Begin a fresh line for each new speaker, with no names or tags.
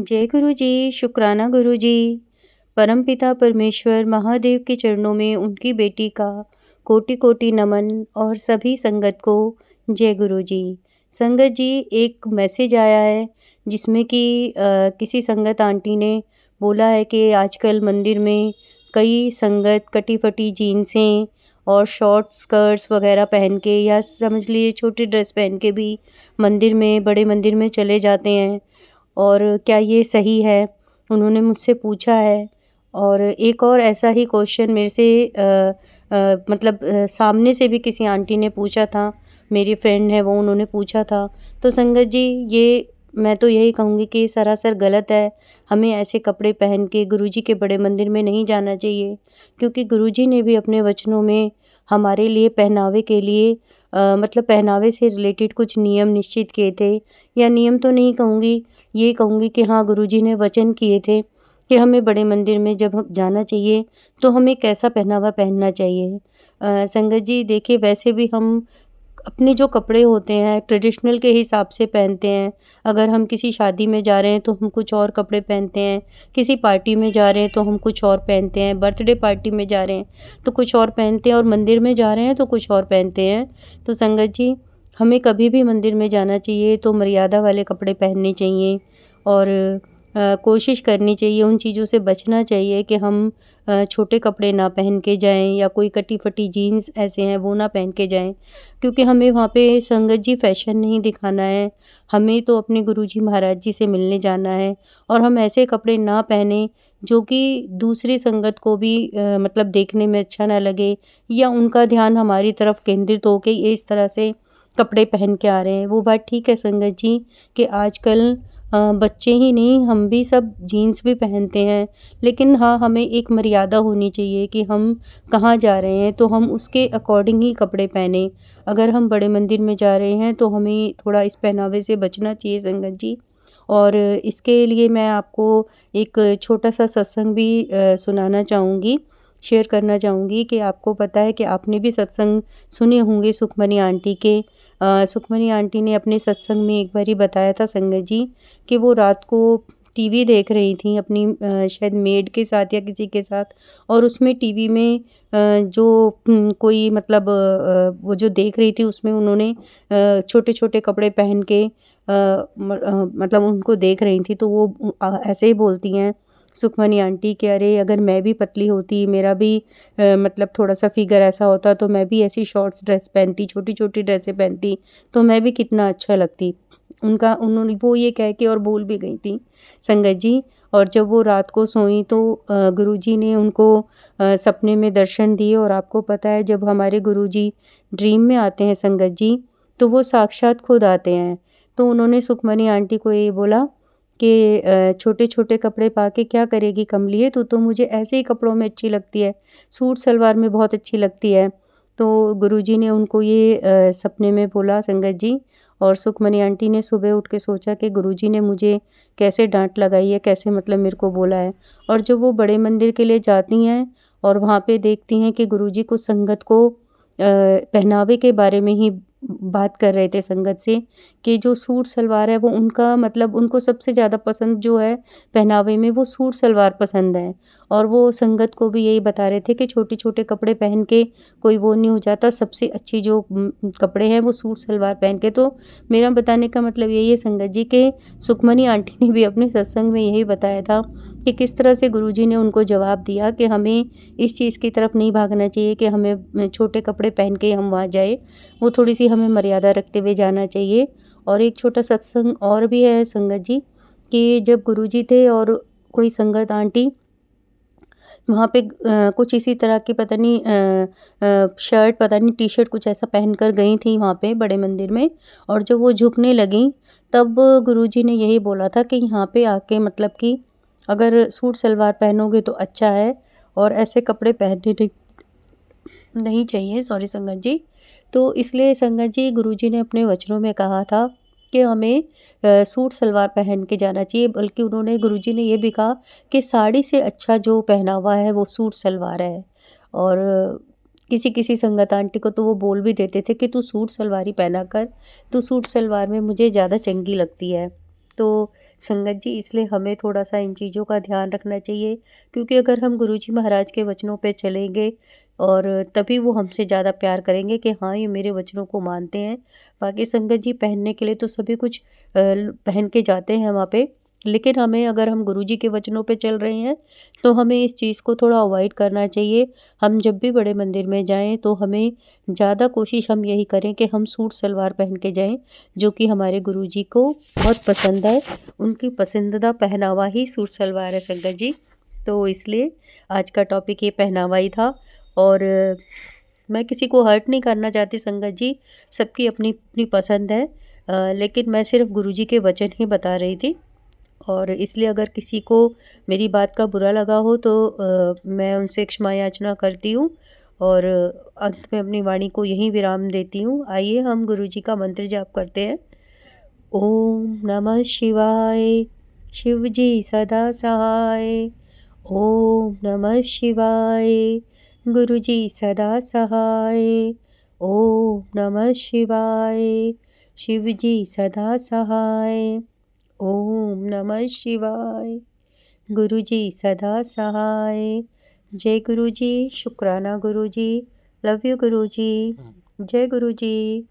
जय गुरु जी, शुक्राना गुरु जी। परमपिता परमेश्वर महादेव के चरणों में उनकी बेटी का कोटि-कोटि नमन और सभी संगत को जय गुरु जी। संगत जी, एक मैसेज आया है जिसमें कि किसी संगत आंटी ने बोला है कि आजकल मंदिर में कई संगत कटी-फटी जीन्सें और शॉर्ट स्कर्ट्स वगैरह पहन के या समझ लीजिए छोटी ड्रेस पहन के भी मंदिर में बड़े मंदिर में चले जाते हैं। और क्या ये सही है? उन्होंने मुझसे पूछा है। और एक और ऐसा ही क्वेश्चन मेरे से मतलब सामने से भी किसी आंटी ने पूछा था, मेरी फ्रेंड है वो, उन्होंने पूछा था। तो संगत जी, ये मैं तो यही कहूँगी कि सरासर गलत है। हमें ऐसे कपड़े पहन के गुरुजी के बड़े मंदिर में नहीं जाना चाहिए, क्योंकि गुरुजी ने भी अपने वचनों में हमारे लिए पहनावे के लिए मतलब पहनावे से रिलेटेड कुछ नियम निश्चित किए थे। या नियम तो नहीं कहूँगी, ये कहूँगी कि हाँ, गुरुजी ने वचन किए थे कि हमें बड़े मंदिर में जब हम जाना चाहिए तो हमें कैसा पहनावा पहनना चाहिए। संगत जी देखिए, वैसे भी हम अपने जो कपड़े होते हैं ट्रेडिशनल के हिसाब से पहनते हैं। अगर हम किसी शादी में जा रहे हैं तो हम कुछ और कपड़े पहनते हैं, किसी पार्टी में जा रहे हैं तो हम कुछ और पहनते हैं, बर्थडे पार्टी में जा रहे हैं तो कुछ और पहनते हैं और मंदिर में जा रहे हैं तो कुछ और पहनते हैं। तो संगत जी, हमें कभी भी मंदिर में जाना चाहिए तो मर्यादा वाले कपड़े पहनने चाहिए। और कोशिश करनी चाहिए, उन चीज़ों से बचना चाहिए कि हम छोटे कपड़े ना पहन के जाएँ या कोई कटी-फटी जीन्स ऐसे हैं वो ना पहन के जाएँ। क्योंकि हमें वहाँ पे संगत जी फ़ैशन नहीं दिखाना है, हमें तो अपने गुरुजी महाराज जी से मिलने जाना है। और हम ऐसे कपड़े ना पहने जो कि दूसरी संगत को भी मतलब देखने में अच्छा ना लगे, या उनका ध्यान हमारी तरफ केंद्रित हो के ये इस तरह से कपड़े पहन के आ रहे हैं। वो बात ठीक है संगत जी कि आजकल बच्चे ही नहीं, हम भी सब जीन्स भी पहनते हैं। लेकिन हाँ, हमें एक मर्यादा होनी चाहिए कि हम कहाँ जा रहे हैं तो हम उसके अकॉर्डिंग ही कपड़े पहने। अगर हम बड़े मंदिर में जा रहे हैं तो हमें थोड़ा इस पहनावे से बचना चाहिए संगत जी। और इसके लिए मैं आपको एक छोटा-सा सत्संग भी सुनाना चाहूँगी, शेयर करना चाहूँगी कि आपको पता है कि आपने भी सत्संग सुने होंगे सुखमनी आंटी के। सुखमनी आंटी ने अपने सत्संग में एक बारी बताया था संगत जी कि वो रात को टीवी देख रही थीं अपनी शायद मेड के साथ या किसी के साथ। और उसमें टीवी में जो कोई मतलब वो जो देख रही थी उसमें उन्होंने छोटे-छोटे कपड़े पहन के मतलब उनको देख रही थी। तो वो ऐसे ही बोलती हैं सुखमनी आंटी कि अरे अगर मैं भी पतली होती, मेरा भी मतलब थोड़ा-सा फिगर ऐसा होता तो मैं भी ऐसी शॉर्ट्स ड्रेस पहनती, छोटी-छोटी ड्रेसें पहनती तो मैं भी कितना अच्छा लगती। उनका उन्होंने वो ये कह के और बोल भी गई थी संगत जी। और जब वो रात को सोईं तो गुरुजी ने उनको सपने में दर्शन दिए। और आपको पता है जब हमारे गुरुजी ड्रीम में आते हैं संगत जी, तो वो साक्षात खुद आते हैं। तो उन्होंने सुखमनी आंटी को ये बोला कि छोटे-छोटे कपड़े पा के क्या करेगी कमलिए, तू तो मुझे ऐसे ही कपड़ों में अच्छी लगती है, सूट सलवार में बहुत अच्छी लगती है। तो गुरुजी ने उनको ये सपने में बोला संगत जी। और सुखमनी आंटी ने सुबह उठ के सोचा कि गुरुजी ने मुझे कैसे डाँट लगाई है, कैसे मतलब मेरे को बोला है। और जब वो बड़े मंदिर के लिए जाती हैं और वहाँ पे देखती हैं कि गुरुजी कुछ संगत को पहनावे के बारे में ही बात कर रहे थे संगत से कि जो सूट सलवार है वो उनका मतलब उनको सबसे ज़्यादा पसंद जो है पहनावे में वो सूट सलवार पसंद है। और वो संगत को भी यही बता रहे थे कि छोटे-छोटे कपड़े पहन के कोई वो नहीं हो जाता, सबसे अच्छी जो कपड़े हैं वो सूट सलवार पहन के। तो मेरा बताने का मतलब यही है संगत जी कि सुखमनी आंटी ने भी अपने सत्संग में यही बताया था कि किस तरह से गुरुजी ने उनको जवाब दिया कि हमें इस चीज़ की तरफ नहीं भागना चाहिए कि हमें छोटे कपड़े पहन के हम वहाँ जाए। वो थोड़ी-सी हमें मर्यादा रखते हुए जाना चाहिए। और एक छोटा सत्संग और भी है संगत जी कि जब गुरुजी थे और कोई संगत आंटी वहाँ पे कुछ इसी तरह की पता नहीं शर्ट पता नहीं टी-शर्ट कुछ ऐसा पहन कर गई थी वहाँ पे बड़े मंदिर में। और जब वो झुकने लगीं तब गुरुजी ने यही बोला था कि यहाँ पे आके मतलब कि अगर सूट सलवार पहनोगे तो अच्छा है और ऐसे कपड़े पहनने नहीं चाहिए, सॉरी संगत जी। तो इसलिए संगत जी गुरुजी ने अपने वचनों में कहा था कि हमें सूट सलवार पहन के जाना चाहिए। बल्कि उन्होंने गुरुजी ने ये भी कहा कि साड़ी से अच्छा जो पहनावा है वो सूट सलवार है। और किसी-किसी संगत आंटी को तो वो बोल भी देते थे कि तू सूट सलवार ही पहना कर, तू सूट सलवार में मुझे ज़्यादा चंगी लगती है। तो संगत जी इसलिए हमें थोड़ा-सा इन चीज़ों का ध्यान रखना चाहिए, क्योंकि अगर हम गुरुजी महाराज के वचनों पे चलेंगे और तभी वो हमसे ज़्यादा प्यार करेंगे कि हाँ, ये मेरे वचनों को मानते हैं। बाकी संगत जी पहनने के लिए तो सभी कुछ पहन के जाते हैं वहाँ पे, लेकिन हमें अगर हम गुरुजी के वचनों पे चल रहे हैं, तो हमें इस चीज़ को थोड़ा अवॉइड करना चाहिए। हम जब भी बड़े मंदिर में जाएँ तो हमें ज़्यादा कोशिश हम यही करें कि हम सूट सलवार पहन के जाएँ, जो कि हमारे गुरुजी को बहुत पसंद है। उनकी पसंदीदा पहनावा ही सूट सलवार है संगत जी। तो इसलिए आज का टॉपिक ये पहनावा ही था और मैं किसी को हर्ट नहीं करना चाहती संगत जी, सबकी अपनी-अपनी पसंद है। लेकिन मैं सिर्फ़ गुरुजी के वचन ही बता रही थी और इसलिए अगर किसी को मेरी बात का बुरा लगा हो तो मैं उनसे क्षमा याचना करती हूँ और अंत में अपनी वाणी को यहीं विराम देती हूँ। आइए हम गुरुजी का मंत्र जाप करते हैं। ओम नमः शिवाय, शिव जी सदा सहाय। ओम नमः शिवाय, गुरु जी सदा सहाय। ओम नमः शिवाय, शिव जी सदा सहाय। ओम नमः शिवाय, गुरु जी सदा सहाय। जय गुरु जी, शुक्राना गुरु जी, लव यू गुरु जी, जय गुरु जी।